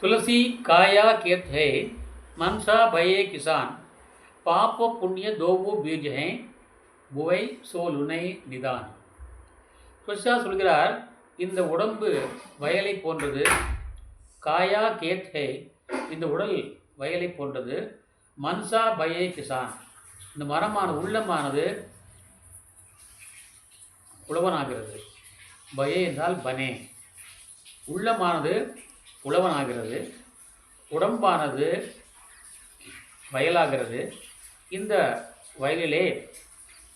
तुलसी काया खेत है, मनसा भये किसान, पाप पुण्य दोवो बीज हैं, புவை சோலுனை நிதான். துளசியா சொல்கிறார், இந்த உடம்பு வயலை போன்றது. காயா கேத் ஹே, இந்த உடல் வயலை போன்றது. மன்சா பயே கிசான், இந்த மரமான உள்ளமானது உழவனாகிறது. பயே என்றால் பனே, உள்ளமானது உழவனாகிறது, உடம்பானது வயலாகிறது. இந்த வயலிலே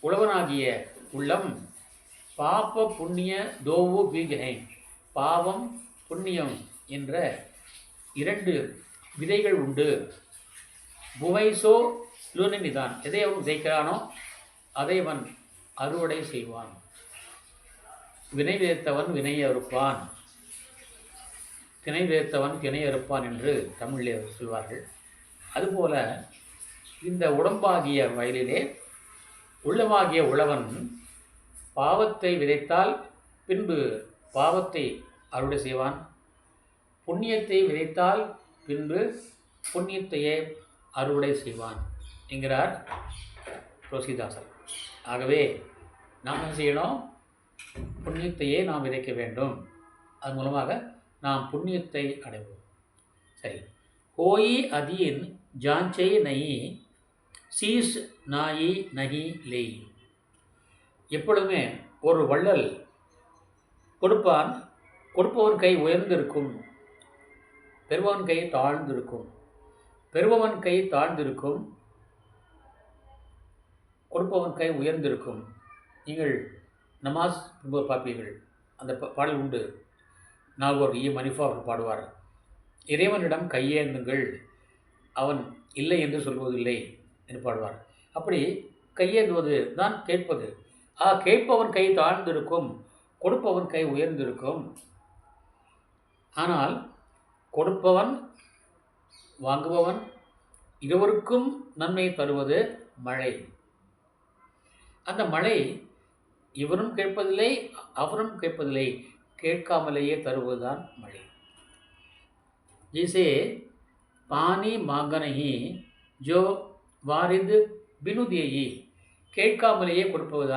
உழவனாகிய உள்ளம் பாப புண்ணிய தோவு பீஜனை, பாவம் புண்ணியம் என்ற 2 விதைகள் உண்டு. புவைசோ லுனிதான், எதை அவன் விதைக்கிறானோ அதை அவன் அறுவடை செய்வான். வினை விதைத்தவன் வினையை அறுப்பான், திணை விதைத்தவன் திணை அறுப்பான் என்று தமிழிலே சொல்வார்கள். அதுபோல இந்த உடம்பாகிய வயலிலே உள்ளமாகிய உழவன் பாவத்தை விதைத்தால் பின்பு பாவத்தை அறுவடை செய்வான். புண்ணியத்தை விதைத்தால் பின்பு புண்ணியத்தையே அறுவடை செய்வான் என்கிறார் துளசிதாசர். ஆகவே நாம் என்ன செய்யணும்? புண்ணியத்தையே நாம் விதைக்க வேண்டும். அது மூலமாக நாம் புண்ணியத்தை அடைவோம். சரி. கோயி அதீன் ஜாஞ்சை நகி, சீஸ் நாயி நகி லேய். எப்பொழுதுமே ஒரு வள்ளல் கொடுப்பான், கொடுப்பவன் கை உயர்ந்திருக்கும், பெறுபவன் கை தாழ்ந்திருக்கும். பெறுபவன் கை தாழ்ந்திருக்கும், கொடுப்பவன் கை உயர்ந்திருக்கும். நீங்கள் நமாஸ் பார்ப்பீர்கள், அந்த பாடல் உண்டு. நாகூர் மனிஃபா அவர் பாடுவார், இறைவனிடம் கையேந்துங்கள், அவன் இல்லை என்று சொல்வதில்லை என்று பாடுவார். அப்படி கையேந்துவது தான் கேட்பது. கேட்பவன் கை தாழ்ந்திருக்கும், கொடுப்பவன் கை உயர்ந்திருக்கும். ஆனால் கொடுப்பவன் வாங்குபவன் இருவருக்கும் நன்மை தருவது மழை. அந்த மழை இவரும் கேட்பதில்லை, அவரும் கேட்பதில்லை, கேட்காமலேயே தருவதுதான் மழை. ஜெய்சே பானி மாங்கனஹி ஜோ வாரிது பினுதியி, கேட்காமலேயே கொடுப்பதுதான்